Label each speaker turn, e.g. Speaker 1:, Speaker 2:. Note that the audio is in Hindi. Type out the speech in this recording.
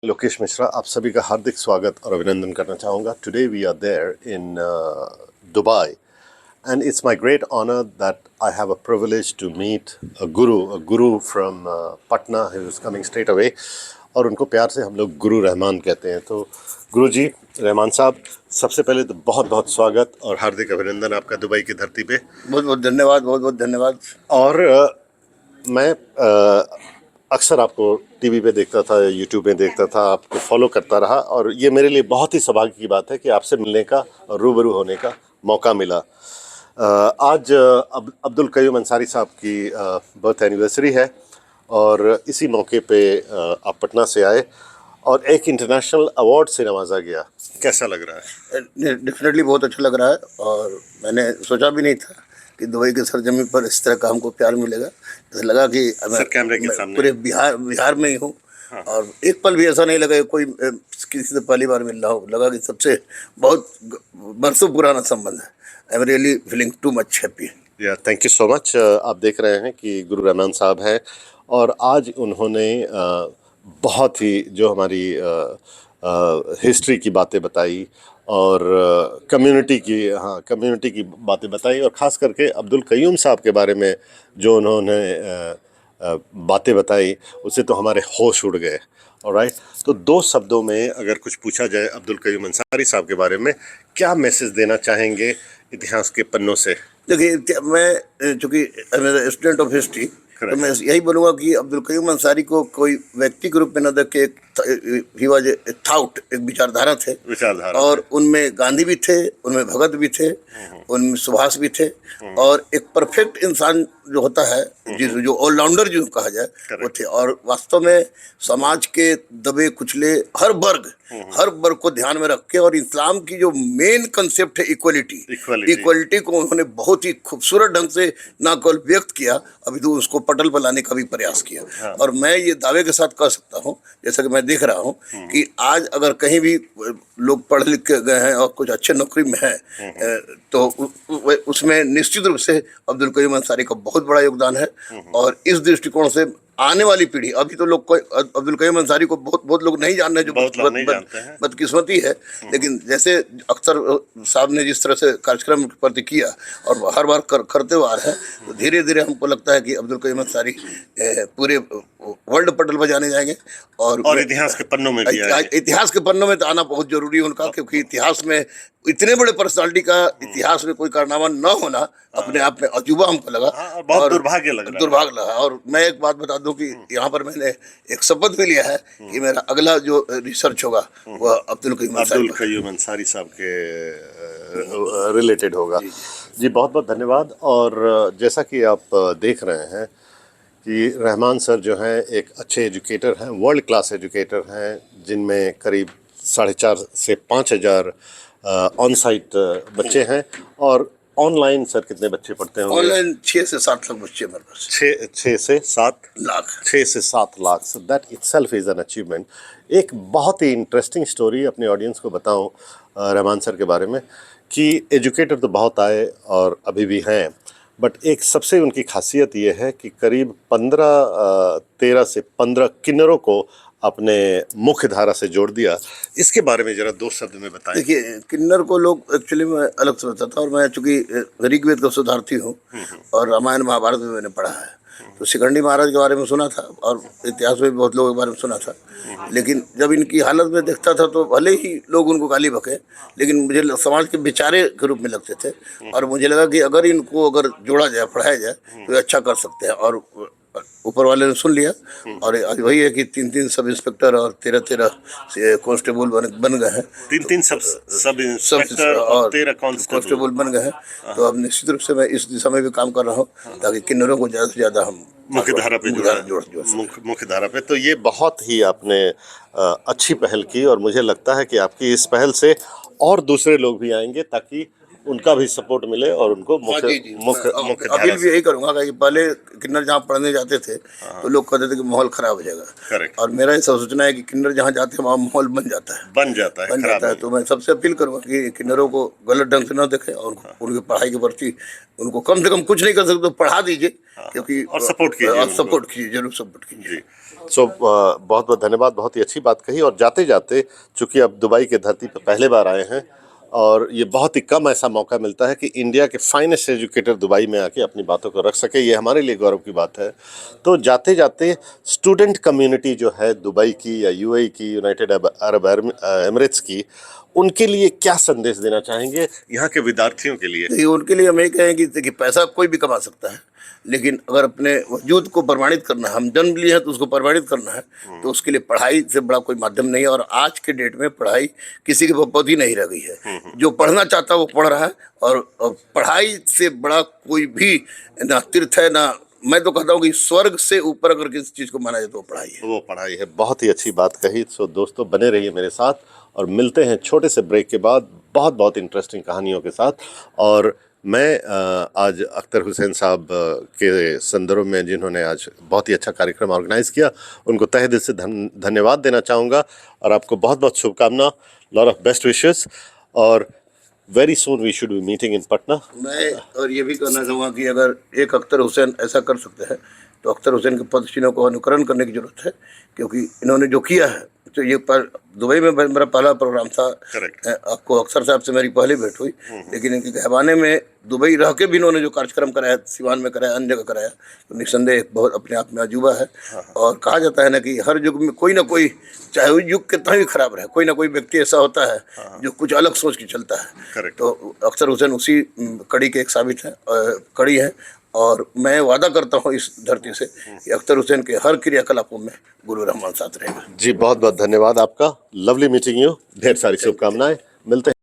Speaker 1: लोकेश मिश्रा, आप सभी का हार्दिक स्वागत और अभिनंदन करना चाहूँगा। Today we are there in Dubai, and it's my great honor that I have a privilege to meet a guru from Patna who is coming straight away, और उनको प्यार से हम लोग गुरु रहमान कहते हैं। तो गुरु जी रहमान साहब, सबसे पहले तो बहुत बहुत स्वागत और हार्दिक अभिनंदन आपका दुबई की धरती पे।
Speaker 2: बहुत बहुत धन्यवाद, बहुत बहुत धन्यवाद।
Speaker 1: और मैं अक्सर आपको टीवी पे देखता था, यूट्यूब में देखता था, आपको फॉलो करता रहा, और ये मेरे लिए बहुत ही सौभाग्य की बात है कि आपसे मिलने का और रूबरू होने का मौका मिला। आज अब्दुल कयूम अंसारी साहब की बर्थ एनिवर्सरी है, और इसी मौके पे आप पटना से आए और एक इंटरनेशनल अवार्ड से नवाजा गया। कैसा लग रहा है?
Speaker 2: डेफिनेटली बहुत अच्छा लग रहा है, और मैंने सोचा भी नहीं था कि दुबई के सरजमी पर इस तरह का हमको प्यार मिलेगा। तो लगा कि
Speaker 1: कैमरे के सामने
Speaker 2: पूरे बिहार में ही हूँ। हाँ। और एक पल भी ऐसा नहीं लगा कोई किसी से पहली बार मिल रहा हो। लगा कि सबसे बहुत बरसों पुराना संबंध है। I am really feeling too much happy.
Speaker 1: या थैंक यू सो मच। आप देख रहे हैं कि गुरु रहमान साहब हैं, और आज उन्होंने बहुत ही जो हमारी हिस्ट्री की बातें बताई और कम्युनिटी की बातें बताई, और ख़ास करके अब्दुल कयूम साहब के बारे में जो उन्होंने बातें बताई, उससे तो हमारे होश उड़ गए। ऑलराइट, तो दो शब्दों में अगर कुछ पूछा जाए अब्दुल कयूम अंसारी साहब के बारे में, क्या मैसेज देना चाहेंगे इतिहास के पन्नों से?
Speaker 2: देखिए, मैं चूँकि स्टूडेंट ऑफ हिस्ट्री, तो मैं यही बोलूँगा कि अब्दुल कयूम अंसारी को कोई व्यक्ति के रूप में न देख के ही वाज ए थाउट, एक विचारधारा थे। और उनमें गांधी भी थे, उनमें भगत भी थे, उनमें सुभाष भी थे, और एक परफेक्ट इंसान जो होता है, जो ऑलराउंडर जो कहा जाए, वो थे। और वास्तव में समाज के दबे कुचले हर वर्ग को ध्यान में रख के, और इस्लाम की जो मेन कंसेप्ट है इक्वलिटी को उन्होंने बहुत ही खूबसूरत ढंग से ना केवल व्यक्त किया, अभी तो उसको पटल पर लाने का भी प्रयास किया। हाँ। और मैं ये दावे के साथ कह सकता हूँ, जैसा कि मैं देख रहा हूँ कि आज अगर कहीं भी लोग पढ़ लिख के गए हैं और कुछ अच्छे नौकरी में हैं, तो उसमें निश्चित रूप से अब्दुल कयूम अंसारी का बहुत बड़ा योगदान है। और इस दृष्टिकोण से आने वाली पीढ़ी, अभी तो लोग अब्दुल कयूम अंसारी को बहुत लोग नहीं जान रहे, जो बदकिस्मती है। लेकिन जैसे अख्तर साहब ने जिस तरह से कार्यक्रम के प्रति किया और हर बार करते हुए आ रहे हैं, तो धीरे धीरे हमको लगता है कि अब्दुल कयूम अंसारी पूरे वर्ल्ड पटल पर जाने जाएंगे, और
Speaker 1: इतिहास के पन्नों में भी आएंगे।
Speaker 2: इतिहास के पन्नों में तो आना बहुत जरूरी है उनका, क्योंकि इतिहास में इतने बड़े पर्सनालिटी का इतिहास में कोई कारनामा न होना अपने आप में अजूबा हमको लगा।
Speaker 1: बहुत दुर्भाग्य लगा।
Speaker 2: और मैं एक बात बता दूं कि यहाँ पर मैंने एक शपथ भी लिया है कि मेरा अगला जो रिसर्च होगा वह अब्दुल
Speaker 1: कयूम अंसारी साहब के रिलेटेड होगा। जी बहुत बहुत धन्यवाद। और जैसा कि आप देख रहे हैं कि रहमान सर जो हैं एक अच्छे एजुकेटर हैं, वर्ल्ड क्लास एजुकेटर हैं, जिनमें करीब 4,500 से 5,000 ऑन साइट बच्चे हैं। और ऑनलाइन सर कितने बच्चे पढ़ते हैं?
Speaker 2: ऑनलाइन 6 से 7 लाख बच्चे मेरे पास।
Speaker 1: 6 से 7 lakh. So that itself is an achievement. एक बहुत ही इंटरेस्टिंग स्टोरी अपने ऑडियंस को बताऊं रहमान सर के बारे में, कि एजुकेटर तो बहुत आए और अभी भी हैं, बट एक सबसे उनकी खासियत ये है कि करीब 13 से 15 किन्नरों को अपने मुख्य धारा से जोड़ दिया। इसके बारे में जरा 2 शब्द में बताएं।
Speaker 2: देखिए, किन्नर को लोग एक्चुअली में अलग समझता था, और मैं चूँकि ऋग्वेद का शोधार्थी हूँ और रामायण महाभारत में मैंने पढ़ा है, तो शिखंडी महाराज के बारे में सुना था, और इतिहास में भी बहुत लोगों के बारे में सुना था। लेकिन जब इनकी हालत में देखता था, तो भले ही लोग उनको गाली बके, लेकिन मुझे समाज के बेचारे के रूप में लगते थे। और मुझे लगा कि अगर इनको जोड़ा जाए, पढ़ाया जाए, तो ये अच्छा कर सकते हैं। और ऊपर वाले ने सुन लिया, और आज वही है कि 3 सब इंस्पेक्टर और 13 कांस्टेबल बन गए हैं।
Speaker 1: 3 सब इंस्पेक्टर और 13
Speaker 2: कांस्टेबल बन गए हैं। तो अब निश्चित रूप से मैं इस दिशा में भी काम कर रहा हूँ, ताकि किन्नरों को ज़्यादा से ज़्यादा हम
Speaker 1: मुख्य धारा पे मुख्य धारा पे। तो ये बहुत ही आपने अच्छी पहल की, और मुझे लगता है कि आपकी इस पहल से और दूसरे लोग भी आएंगे, ताकि उनका भी सपोर्ट मिले और उनको मुख्य
Speaker 2: अभी भी यही करूँगा कि पहले किन्नर जहाँ पढ़ने जाते थे, तो लोग कहते थे कि माहौल खराब हो जाएगा। और मेरा ऐसा सोचना है कि किन्नर जहाँ जाते हैं वहाँ माहौल बन जाता है। तो मैं सबसे अपील करूँगा कि किन्नरों को गलत ढंग से न देखें, और उनकी पढ़ाई के प्रति उनको कम से कम कुछ नहीं कर सकते तो पढ़ा दीजिए, क्योंकि
Speaker 1: और सपोर्ट कीजिए,
Speaker 2: जरूर सपोर्ट कीजिए।
Speaker 1: सो बहुत बहुत धन्यवाद, बहुत ही अच्छी बात कही। और जाते जाते, चूंकि अब दुबई के धरती पर पहले बार आए हैं और ये बहुत ही कम ऐसा मौका मिलता है कि इंडिया के फाइनेस्ट एजुकेटर दुबई में आके अपनी बातों को रख सके, ये हमारे लिए गौरव की बात है। तो जाते जाते स्टूडेंट कम्युनिटी जो है दुबई की या यूएई की, यूनाइटेड अरब एमिरेट्स की, उनके लिए क्या संदेश देना चाहेंगे यहाँ के विद्यार्थियों के लिए?
Speaker 2: देखिए, उनके लिए हम ये कहें कि देखिए, पैसा कोई भी कमा सकता है, लेकिन अगर अपने वजूद को प्रमाणित करना है, हम जन्म लिए हैं तो उसको प्रमाणित करना है, तो उसके लिए पढ़ाई से बड़ा कोई माध्यम नहीं है। और आज के डेट में पढ़ाई किसी के बपौती नहीं रह गई है। जो पढ़ना चाहता है वो पढ़ रहा है, और पढ़ाई से बड़ा कोई भी ना तीर्थ है, ना, मैं तो कहता हूँ कि स्वर्ग से ऊपर अगर किसी चीज़ को माना जाए तो वो पढ़ाई है।
Speaker 1: वो पढ़ाई है। बहुत ही अच्छी बात कही। सो दोस्तों, बने रहिए मेरे साथ और मिलते हैं छोटे से ब्रेक के बाद बहुत बहुत इंटरेस्टिंग कहानियों के साथ। और मैं आज अख्तर हुसैन साहब के संदर्भ में, जिन्होंने आज बहुत ही अच्छा कार्यक्रम ऑर्गेनाइज किया, उनको तहे दिल से धन्यवाद देना चाहूँगा और आपको बहुत बहुत शुभकामना, लॉट ऑफ बेस्ट विशेस। और very soon we should be meeting in Patna.
Speaker 2: मैं और ये भी कहना चाहूँगा कि अगर एक अख्तर हुसैन ऐसा कर सकते हैं तो अख्तर हुसैन के पदचिन्हों को अनुकरण करने की जरूरत है, क्योंकि इन्होंने जो किया है। तो ये पर दुबई में मेरा पहला प्रोग्राम था। आपको अख्तर साहब से मेरी पहली भेंट हुई, लेकिन इनके कहवाने में दुबई रह के भी इन्होंने जो कार्यक्रम कराया, सिवान में कराया, अन्य जगह कराया, तो निस्संदेह एक बहुत अपने आप में अजूबा है। और कहा जाता है ना कि हर युग में कोई ना कोई, चाहे वो युग कितना भी खराब रहे, कोई ना कोई व्यक्ति ऐसा होता है जो कुछ अलग सोच के चलता है। तो अख्तर हुसैन उसी कड़ी के एक साबित है, कड़ी है। और मैं वादा करता हूँ इस धरती से कि अख्तर हुसैन के हर क्रियाकलापों में गुरु रहमान साथ रहेगा।
Speaker 1: जी, बहुत बहुत धन्यवाद आपका। Lovely meeting you. ढेर सारी शुभकामनाएं। मिलते हैं।